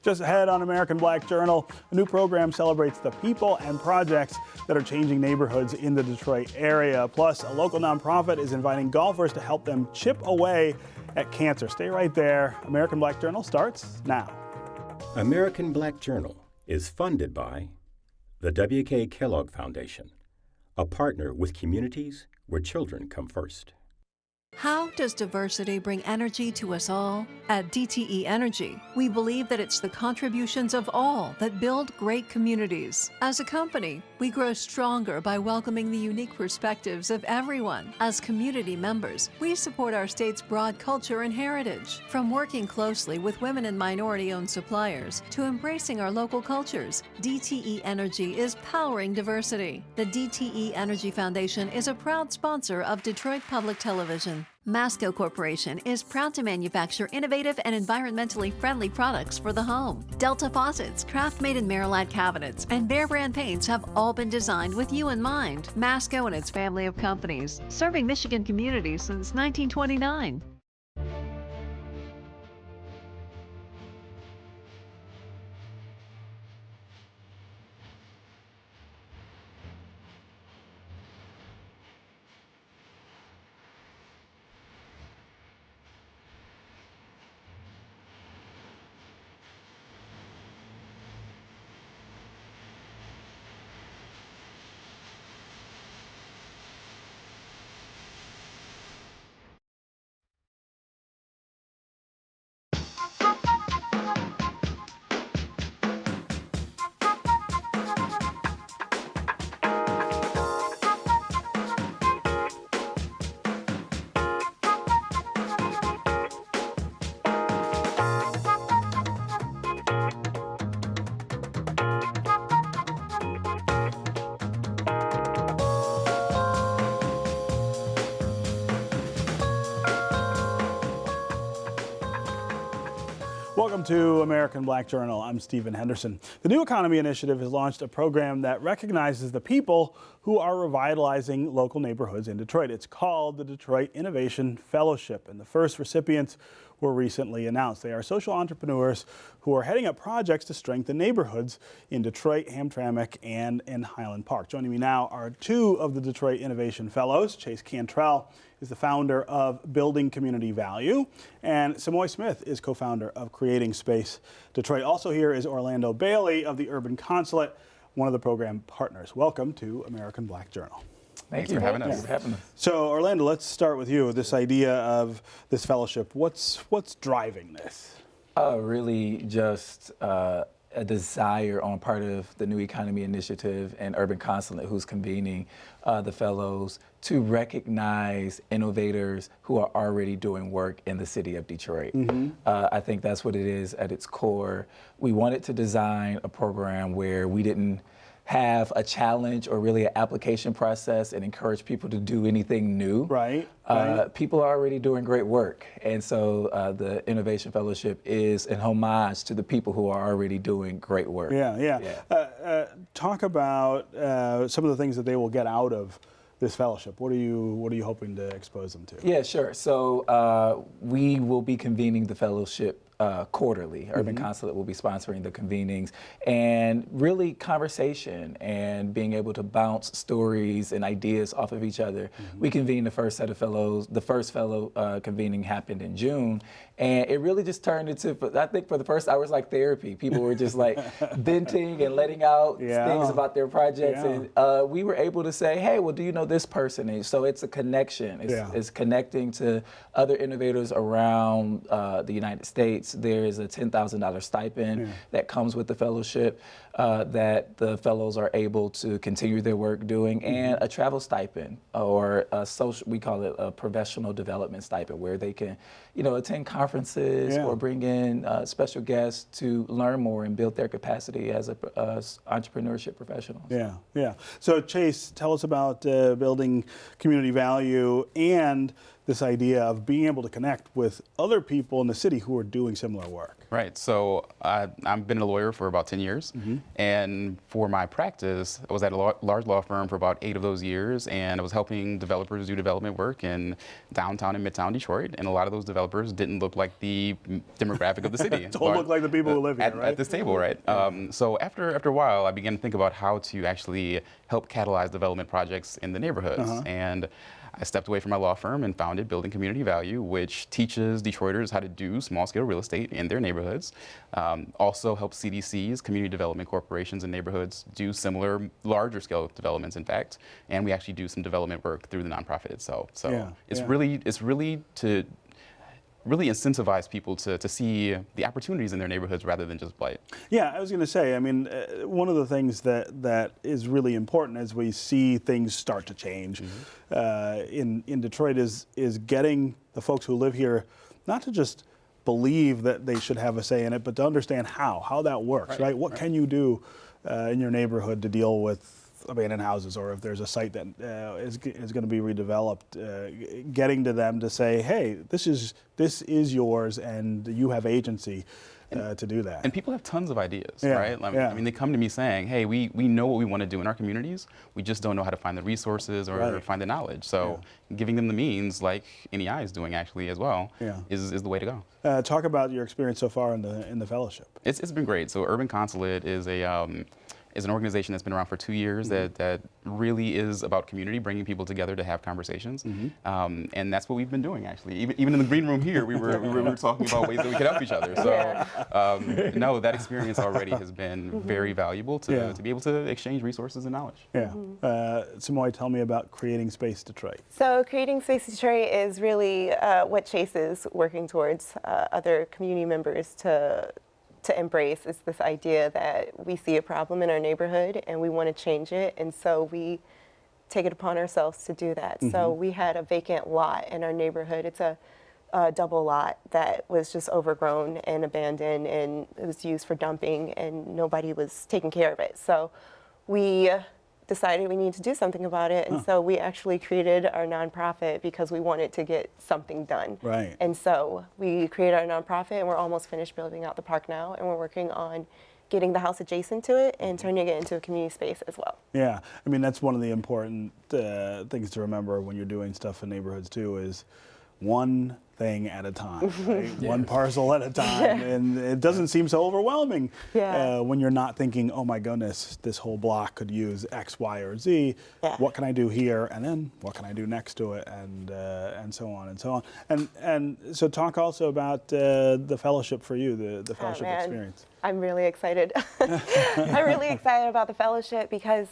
Just ahead on American Black Journal, a new program celebrates the people and projects that are changing neighborhoods in the Detroit area. Plus, a local nonprofit is inviting golfers to help them chip away at cancer. Stay right there. American Black Journal starts now. American Black Journal is funded by the W.K. Kellogg Foundation, a partner with communities where children come first. How does diversity bring energy to us all? At DTE Energy, we believe that it's the contributions of all that build great communities. As a company, we grow stronger by welcoming the unique perspectives of everyone. As community members, we support our state's broad culture and heritage. From working closely with women and minority-owned suppliers to embracing our local cultures, DTE Energy is powering diversity. The DTE Energy Foundation is a proud sponsor of Detroit Public Television. Masco Corporation is proud to manufacture innovative and environmentally friendly products for the home. Delta faucets, craft-made in Merillat cabinets, and Behr brand paints have all been designed with you in mind. Masco and its family of companies, serving Michigan communities since 1929. Welcome to American Black Journal. I'm Stephen Henderson. The New Economy Initiative has launched a program that recognizes the people who are revitalizing local neighborhoods in Detroit. It's called the Detroit Innovation Fellowship, and the first recipients were recently announced. They are social entrepreneurs who are heading up projects to strengthen neighborhoods in Detroit, Hamtramck, and in Highland Park. Joining me now are two of the Detroit Innovation Fellows. Chase Cantrell is the founder of Building Community Value, and Samoy Smith is co-founder of Creating Space Detroit. Also here is Orlando Bailey of the Urban Consulate, one of the program partners. Welcome to American Black Journal. Thanks for having us. So Orlando, let's start with you. This idea of this fellowship, what's driving this? Really just a desire on part of the New Economy Initiative and Urban Consulate, who's convening the fellows, to recognize innovators who are already doing work in the city of Detroit. I think that's what it is at its core. We wanted to design a program where we didn't have a challenge or really an application process and encourage people to do anything new. Right. People are already doing great work. And so the Innovation Fellowship is an homage to the people who are already doing great work. Talk about some of the things that they will get out of this fellowship. What are you hoping to expose them to? Yeah, sure. So we will be convening the fellowship quarterly. Urban Consulate will be sponsoring the convenings, and really conversation and being able to bounce stories and ideas off of each other. We convened the first set of fellows. The first fellow convening happened in June, and it really just turned into, I think for the first hour, it was like therapy. People were just like venting and letting out things about their projects, and we were able to say, hey, well, do you know this person? And so it's a connection. It's connecting to other innovators around the United States. There is a $10,000 stipend that comes with the fellowship that the fellows are able to continue their work doing, and a travel stipend, or a social, we call it a professional development stipend, where they can, attend conferences or bring in special guests to learn more and build their capacity as entrepreneurship professionals. So Chase, tell us about building community value and this idea of being able to connect with other people in the city who are doing similar work. Right. So I've been a lawyer for about 10 years. And for my practice, I was at a large law firm for about 8 of those years. And I was helping developers do development work in downtown and midtown Detroit. And a lot of those developers didn't look like the demographic of the city. Don't look like the people who live here, right? At this table, right? So after a while, I began to think about how to actually help catalyze development projects in the neighborhoods. And I stepped away from my law firm and founded Building Community Value, which teaches Detroiters how to do small-scale real estate in their neighborhoods. Also helps CDCs, community development corporations in neighborhoods, do similar, larger-scale developments, in fact. And we actually do some development work through the nonprofit itself. So it's really to incentivize people to see the opportunities in their neighborhoods rather than just blight. Yeah, I was going to say, I mean, one of the things that is really important as we see things start to change in Detroit is getting the folks who live here not to just believe that they should have a say in it, but to understand how that works, right? What can you do in your neighborhood to deal with abandoned houses, or if there's a site that is going to be redeveloped, getting to them to say, hey, this is yours and you have agency to do that. And people have tons of ideas, right? I mean, they come to me saying, hey, we know what we want to do in our communities. We just don't know how to find the resources or find the knowledge. So giving them the means, like NEI is doing actually as well, is the way to go. Talk about your experience so far in the fellowship. It's been great. So Urban Consulate is an organization that's been around for 2 years that really is about community, bringing people together to have conversations. And that's what we've been doing, actually. Even in the green room here, we were talking about ways that we could help each other. So no, that experience already has been very valuable to be able to exchange resources and knowledge. Yeah. Samoy, tell me about Creating Space Detroit. So Creating Space Detroit is really what Chase is working towards other community members to embrace, is this idea that we see a problem in our neighborhood and we want to change it, and so we take it upon ourselves to do that. So we had a vacant lot in our neighborhood. It's a double lot that was just overgrown and abandoned, and it was used for dumping, and nobody was taking care of it. So we decided we need to do something about it, and so we actually created our nonprofit because we wanted to get something done. Right. And so we created our nonprofit, and we're almost finished building out the park now, and we're working on getting the house adjacent to it and turning it into a community space as well. Yeah, I mean, that's one of the important things to remember when you're doing stuff in neighborhoods too, is one thing at a time, right? One parcel at a time, and it doesn't seem so overwhelming when you're not thinking, oh my goodness, this whole block could use X, Y, or Z. What can I do here, and then what can I do next to it, and so on and so on. And so talk also about the fellowship for you, the fellowship experience. I'm really excited. I'm really excited about the fellowship because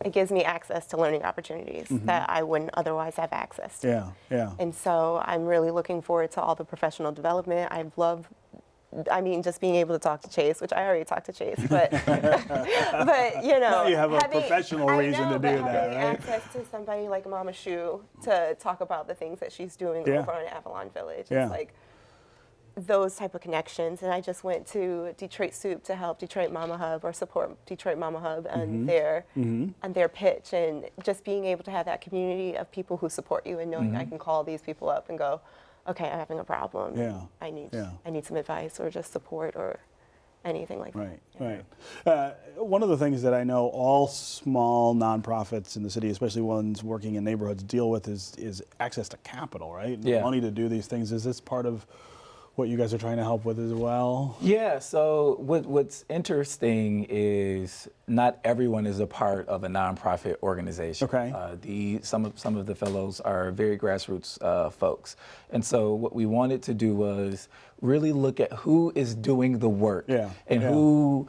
it gives me access to learning opportunities that I wouldn't otherwise have access to. And so I'm really looking forward to all the professional development. Just being able to talk to Chase, which I already talked to Chase, but you know, now you have a professional reason to do that, having right? access to somebody like Mama Shu to talk about the things that she's doing over on Avalon Village. It's like those type of connections. And I just went to Detroit Soup to help Detroit Mama Hub, or support Detroit Mama Hub and their pitch, and just being able to have that community of people who support you, and knowing I can call these people up and go, okay, I'm having a problem. I need some advice or just support or anything like that. Right. One of the things that I know all small nonprofits in the city, especially ones working in neighborhoods, deal with is access to capital, right? Money to do these things. Is this part of what you guys are trying to help with as well? Yeah, so what's interesting is not everyone is a part of a nonprofit organization. Okay. Some of the fellows are very grassroots folks. And so what we wanted to do was really look at who is doing the work and who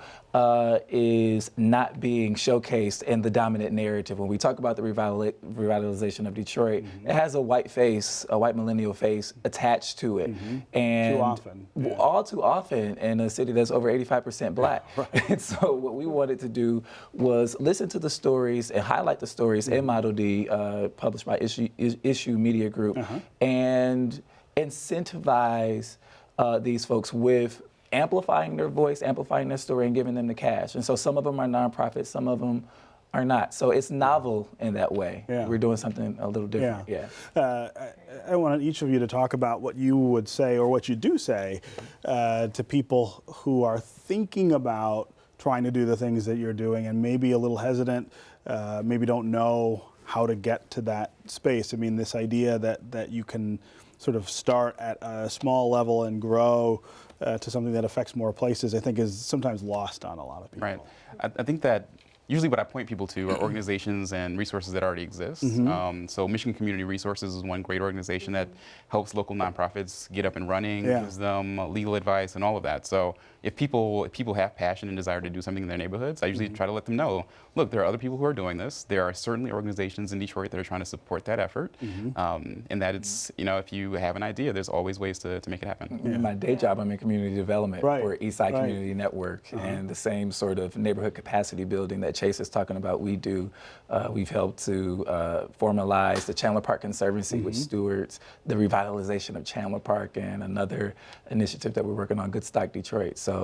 is not being showcased in the dominant narrative. When we talk about the revitalization of Detroit, it has a white face, a white millennial face attached to it. And too often. All too often in a city that's over 85% black. And so what we wanted to do was listen to the stories and highlight the stories in Model D, published by Issue Media Group, and incentivize these folks with amplifying their voice, amplifying their story, and giving them the cash. And so some of them are nonprofits, some of them are not. So it's novel in that way. Yeah. We're doing something a little different. Yeah. I wanted each of you to talk about what you would say or what you do say to people who are thinking about trying to do the things that you're doing and maybe a little hesitant, maybe don't know how to get to that space. I mean, this idea that you can sort of start at a small level and grow to something that affects more places, I think is sometimes lost on a lot of people. Right. I think that usually what I point people to are organizations and resources that already exist. So Michigan Community Resources is one great organization that helps local nonprofits get up and running, gives them legal advice and all of that. So if people have passion and desire to do something in their neighborhoods, I usually try to let them know, look, there are other people who are doing this. There are certainly organizations in Detroit that are trying to support that effort. And that it's, if you have an idea, there's always ways to make it happen. In my day job, I'm in community development for Eastside Community Network, and the same sort of neighborhood capacity building that Chase is talking about, we do. We've helped to formalize the Chandler Park Conservancy, which stewards the revitalization of Chandler Park, and another initiative that we're working on, Good Stock Detroit. So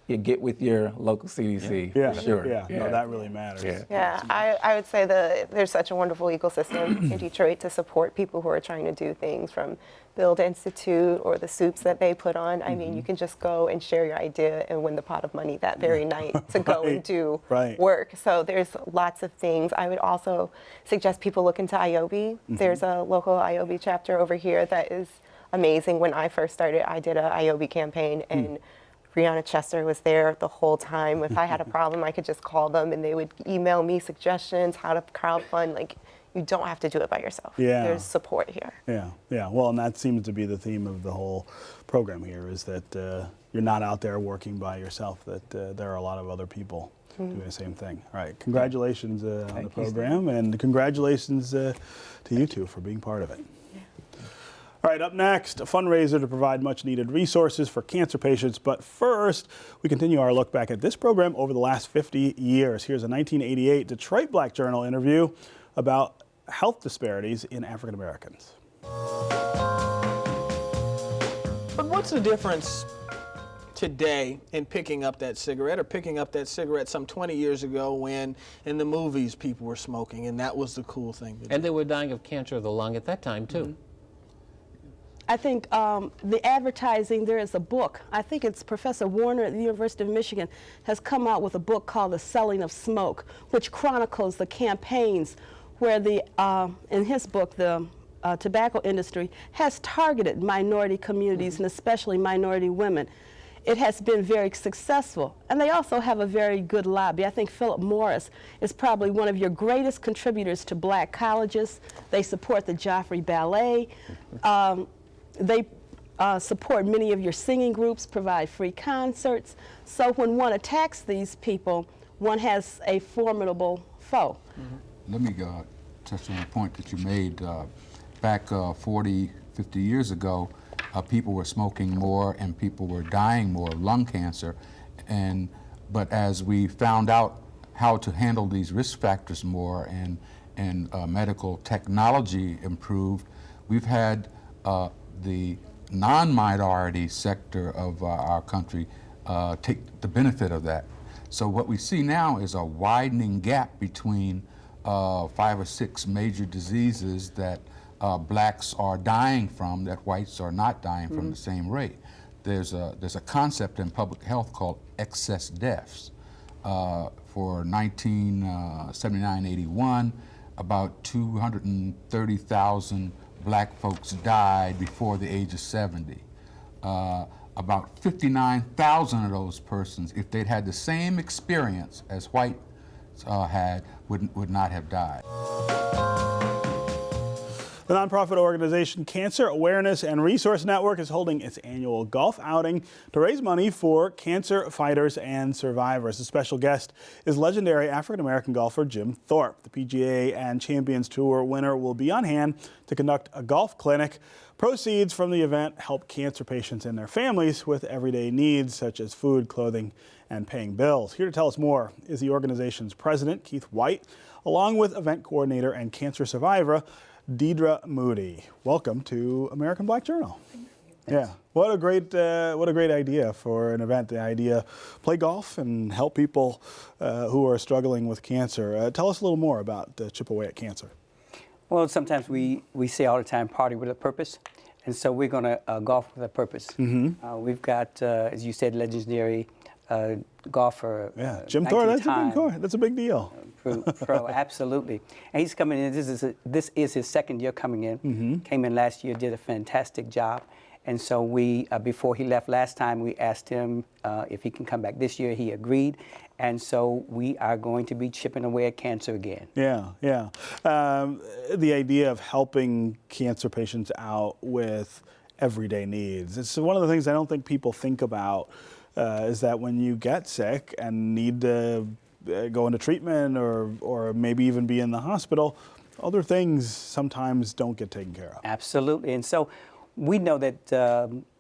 you get with your local CDC. Yeah, for sure. No, that really matters. Yeah, I would say that there's such a wonderful ecosystem in Detroit to support people who are trying to do things, from Build Institute or the soups that they put on. I mean, you can just go and share your idea and win the pot of money that very night to go and do work. So there's lots of things. I would also suggest people look into IOB. There's a local IOB chapter over here that is amazing. When I first started, I did a IOB campaign, and Brianna Chester was there the whole time. If I had a problem, I could just call them and they would email me suggestions, how to crowdfund. Like, you don't have to do it by yourself. There's support here. Yeah. Well, and that seems to be the theme of the whole program here, is that you're not out there working by yourself, that there are a lot of other people doing the same thing. All right. Congratulations on the program, and congratulations to you two for being part of it. All right, up next, a fundraiser to provide much needed resources for cancer patients. But first, we continue our look back at this program over the last 50 years. Here's a 1988 Detroit Black Journal interview about health disparities in African Americans. But what's the difference today in picking up that cigarette or picking up that cigarette some 20 years ago when in the movies people were smoking and that was the cool thing to do? And they were dying of cancer of the lung at that time, too. I think the advertising, there is a book, I think it's Professor Warner at the University of Michigan has come out with a book called The Selling of Smoke, which chronicles the campaigns where in his book, the tobacco industry has targeted minority communities and especially minority women. It has been very successful, and they also have a very good lobby. I think Philip Morris is probably one of your greatest contributors to black colleges. They support the Joffrey Ballet. They support many of your singing groups, provide free concerts. So when one attacks these people, one has a formidable foe. Let me touch on a point that you made. Back 40, 50 years ago, people were smoking more and people were dying more of lung cancer. But as we found out how to handle these risk factors more and medical technology improved, we've had the non-minority sector of our country take the benefit of that. So what we see now is a widening gap between 5 or 6 major diseases that blacks are dying from that whites are not dying from the same rate. There's a concept in public health called excess deaths. For 1979-81, about 230,000 black folks died before the age of 70. About 59,000 of those persons, if they'd had the same experience as whites had, would not have died. The nonprofit organization Cancer Awareness and Resource Network is holding its annual golf outing to raise money for cancer fighters and survivors. The special guest is legendary African-American golfer Jim Thorpe. The PGA and Champions Tour winner will be on hand to conduct a golf clinic. Proceeds from the event help cancer patients and their families with everyday needs such as food, clothing, and paying bills. Here to tell us more is the organization's president, Keith White, along with event coordinator and cancer survivor, Deidre Moody. Welcome to American Black Journal. Yeah, what a great idea for an event. The idea, play golf and help people who are struggling with cancer. Tell us a little more about Chip Away at Cancer. Well, sometimes we say all the time, party with a purpose. And so we're going to golf with a purpose. We've got, as you said, legendary golfer. Yeah, Jim Thorpe, that's a big deal. Pro, absolutely. And he's coming in, this is his second year coming in. Came in last year, did a fantastic job. And so we, before he left last time, we asked him if he can come back this year. He agreed. And so we are going to be chipping away at cancer again. Yeah, yeah. The idea of helping cancer patients out with everyday needs. It's one of the things I don't think people think about is that when you get sick and need to go into treatment or maybe even be in the hospital, other things sometimes don't get taken care of. Absolutely. And so we know that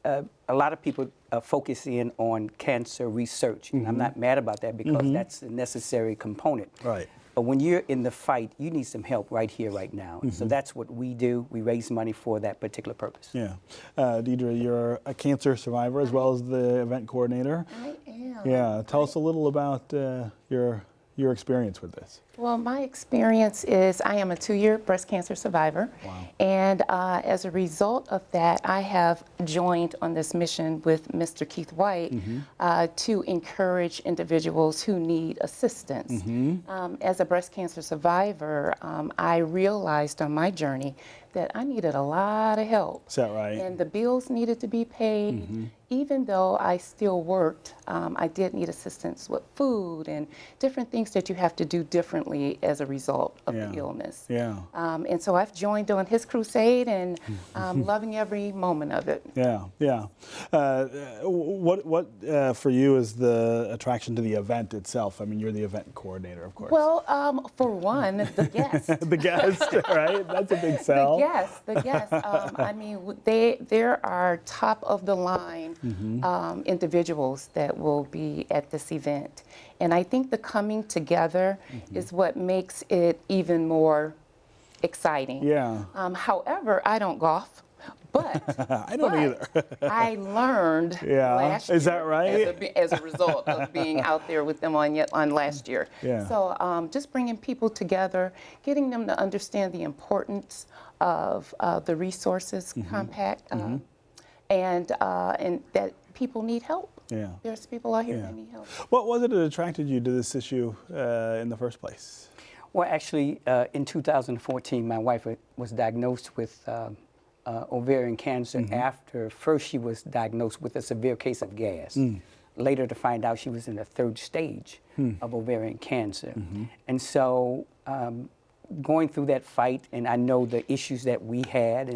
a lot of people focus in on cancer research. And I'm not mad about that because that's a necessary component. Right. But when you're in the fight, you need some help right here, right now. So that's what we do. We raise money for that particular purpose. Yeah. Deidre, you're a cancer survivor as well as the event coordinator. I am. Yeah. Tell us a little about your experience with this. Well, my experience is I am a 2-year breast cancer survivor. Wow. And as a result of that, I have joined on this mission with Mr. Keith White to encourage individuals who need assistance. As a breast cancer survivor, I realized on my journey that I needed a lot of help. Is that right? And the bills needed to be paid. Even though I still worked, I did need assistance with food and different things that you have to do differently as a result of the illness. Yeah. And so I've joined on his crusade and loving every moment of it. Yeah, yeah. What for you is the attraction to the event itself? I mean, you're the event coordinator, of course. Well, for one, the guests. The guests, right? That's a big sell. The guests. I mean, there are top of the line individuals that will be at this event. And I think the coming together is what makes it even more exciting. Yeah. However, I don't golf. But I don't either. I learned last year. Is that right? As a result of being out there with them on last year. Yeah. So just bringing people together, getting them to understand the importance of the resources compact, and that people need help. Yeah. There's people out here that need help. What was it that attracted you to this issue in the first place? Well, actually, in 2014, my wife was diagnosed with ovarian cancer after first she was diagnosed with a severe case of gas. Later to find out she was in the 3rd stage of ovarian cancer. And so going through that fight, and I know the issues that we had,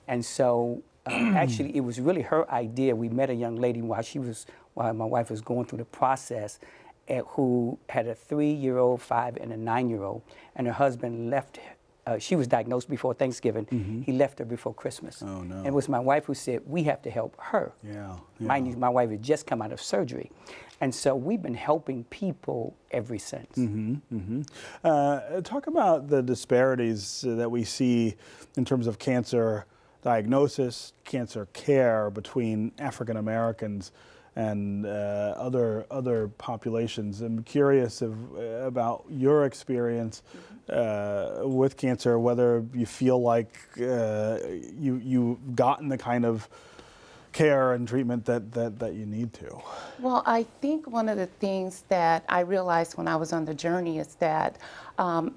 and so actually it was really her idea. We met a young lady while my wife was going through the process who had a 3-year-old, 5, and a 9-year-old, and her husband left. She was diagnosed before Thanksgiving. He left her before Christmas. Oh, no. And it was my wife who said, we have to help her. Yeah. Mind you, my wife had just come out of surgery. And so we've been helping people ever since. Talk about the disparities that we see in terms of cancer diagnosis, cancer care between African Americans and other populations. I'm curious about your experience with cancer, whether you feel like you've gotten the kind of care and treatment that you need to. Well, I think one of the things that I realized when I was on the journey is that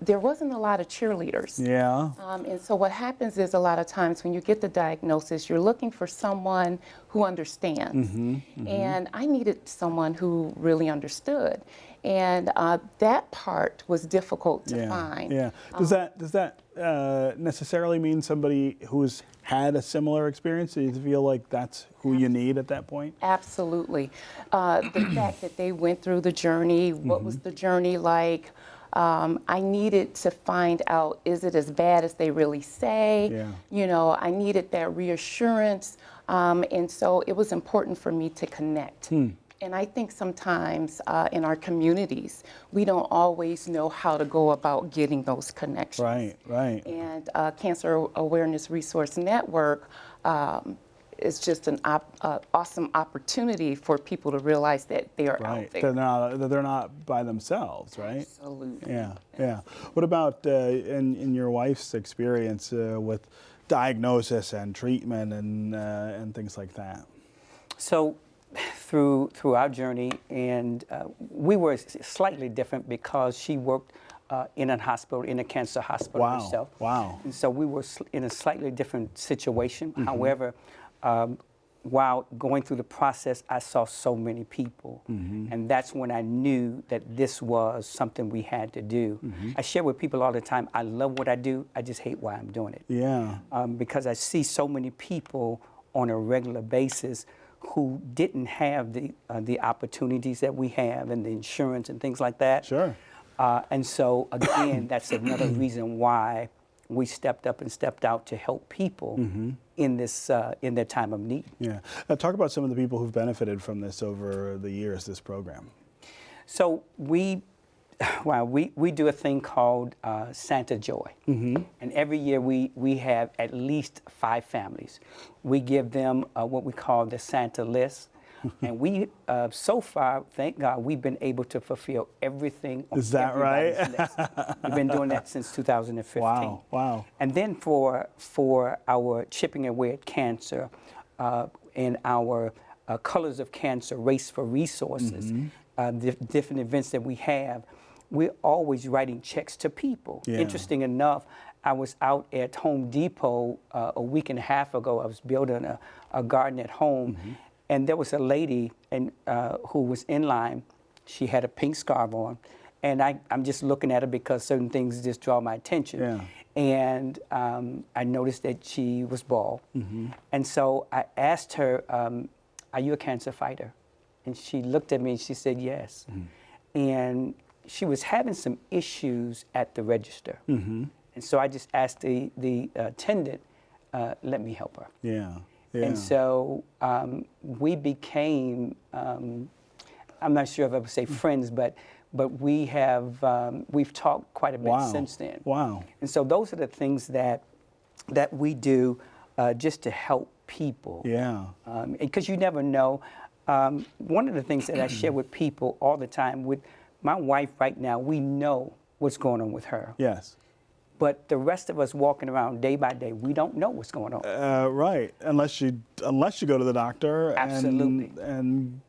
there wasn't a lot of cheerleaders. Yeah. And so what happens is a lot of times when you get the diagnosis, you're looking for someone who understands. And I needed someone who really understood. And that part was difficult to find. Yeah. Does that necessarily mean somebody who's had a similar experience? Do you feel like that's who you need at that point? Absolutely. The fact that they went through the journey, what was the journey like? I needed to find out, is it as bad as they really say? Yeah. You know, I needed that reassurance. And so it was important for me to connect. And I think sometimes in our communities, we don't always know how to go about getting those connections. Right. And Cancer Awareness Resource Network is just an awesome opportunity for people to realize that they are out there. They're not by themselves, right? Absolutely. Yeah. What about in your wife's experience with diagnosis and treatment and things like that? So through our journey, and we were slightly different because she worked in a hospital, in a cancer hospital herself. Wow. And so we were in a slightly different situation. However, while going through the process, I saw so many people. And that's when I knew that this was something we had to do. I share with people all the time, I love what I do, I just hate why I'm doing it. Yeah. Because I see so many people on a regular basis who didn't have the opportunities that we have and the insurance and things like that. Sure. And so, again, that's another reason why we stepped up and stepped out to help people in this in their time of need. Yeah. Talk about some of the people who've benefited from this over the years, this program. So we do a thing called Santa Joy. And every year we have at least 5 families. We give them what we call the Santa list. And we, so far, thank God, we've been able to fulfill everything on everybody's list. We've been doing that since 2015. Wow. And then for our chipping away at cancer and our Colors of Cancer, Race for Resources, different events that we have, we're always writing checks to people. Yeah. Interesting enough, I was out at Home Depot a week and a half ago. I was building a garden at home. And there was a lady who was in line. She had a pink scarf on. And I'm just looking at her because certain things just draw my attention. Yeah. And I noticed that she was bald. And so I asked her, are you a cancer fighter? And she looked at me and she said, yes. And she was having some issues at the register. And so I just asked the attendant, let me help her. Yeah. And so we became, I'm not sure if I would say friends, but we have, we've talked quite a bit since then. Wow. And so those are the things that we do just to help people. Yeah. Because you never know. One of the things that I share with people all the time, with my wife right now, we know what's going on with her. Yes. But the rest of us walking around day by day, we don't know what's going on. Right, unless you go to the doctor and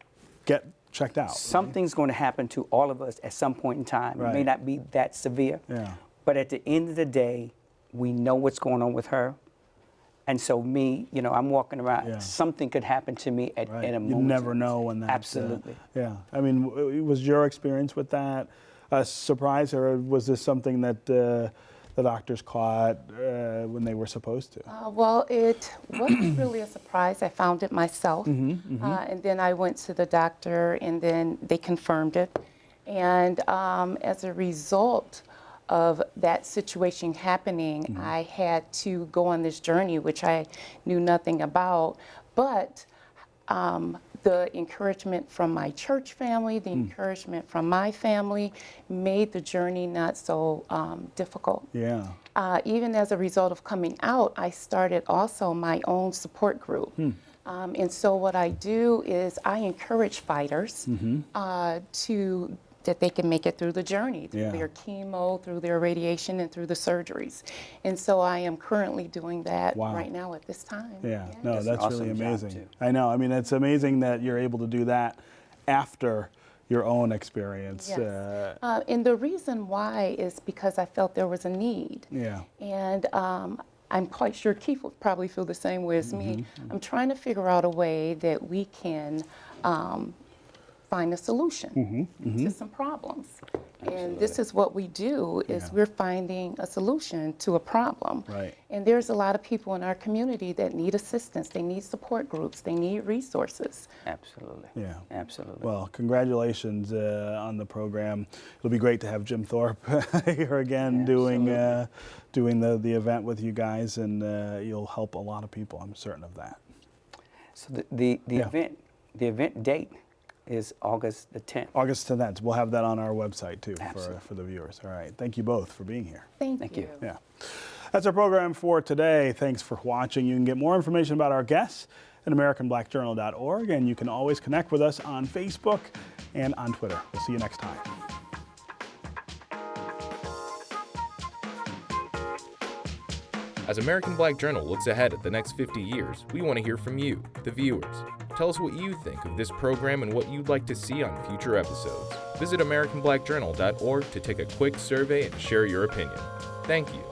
get checked out. Something's going to happen to all of us at some point in time. It may not be that severe, but at the end of the day, we know what's going on with her. And so me, I'm walking around. Something could happen to me at a moment. You never know when that. Absolutely. I mean, was your experience with that a surprise, or was this something that the doctors caught when they were supposed to? Well, it wasn't really a surprise. I found it myself. And then I went to the doctor, and then they confirmed it. And as a result of that situation happening, I had to go on this journey, which I knew nothing about. But the encouragement from my church family, the encouragement from my family made the journey not so difficult. Yeah. Even as a result of coming out, I started also my own support group. And so what I do is I encourage fighters that they can make it through the journey, through their chemo, through their radiation, and through the surgeries. And so I am currently doing that right now at this time. Yeah, no, that's awesome really amazing. job, too. I know, I mean, it's amazing that you're able to do that after your own experience. Yes. And the reason why is because I felt there was a need. Yeah. And I'm quite sure Keith would probably feel the same way as me. I'm trying to figure out a way that we can find a solution to some problems. And this is what we do, is we're finding a solution to a problem. Right. And there's a lot of people in our community that need assistance. They need support groups. They need resources. Absolutely. Yeah. Absolutely. Well, congratulations on the program. It'll be great to have Jim Thorpe here again doing the event with you guys, and you'll help a lot of people. I'm certain of that. So the event date is August the 10th. August 10th. We'll have that on our website too for the viewers. All right. Thank you both for being here. Thank you. Yeah. That's our program for today. Thanks for watching. You can get more information about our guests at AmericanBlackJournal.org. And you can always connect with us on Facebook and on Twitter. We'll see you next time. As American Black Journal looks ahead at the next 50 years, we want to hear from you, the viewers. Tell us what you think of this program and what you'd like to see on future episodes. Visit AmericanBlackJournal.org to take a quick survey and share your opinion. Thank you.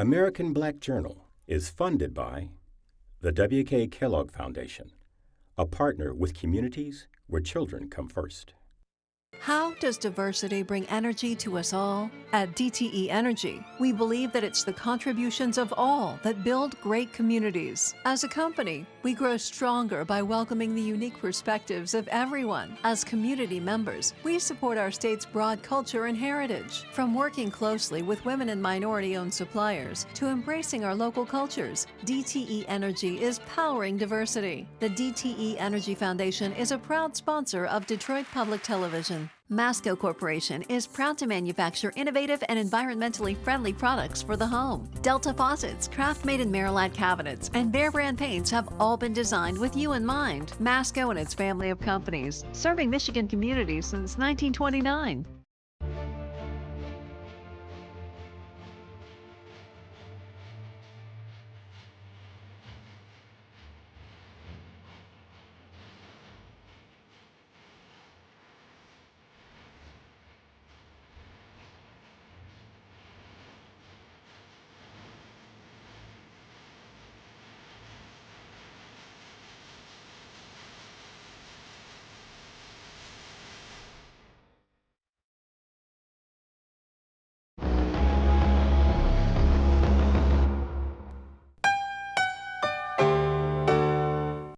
American Black Journal is funded by the W.K. Kellogg Foundation, a partner with communities where children come first. How does diversity bring energy to us all? At DTE Energy, we believe that it's the contributions of all that build great communities. As a company, we grow stronger by welcoming the unique perspectives of everyone. As community members, we support our state's broad culture and heritage. From working closely with women and minority-owned suppliers to embracing our local cultures, DTE Energy is powering diversity. The DTE Energy Foundation is a proud sponsor of Detroit Public Television. Masco Corporation is proud to manufacture innovative and environmentally friendly products for the home. Delta Faucets, Craft Made in Maryland cabinets, and Behr brand paints have all been designed with you in mind. Masco and its family of companies, serving Michigan communities since 1929.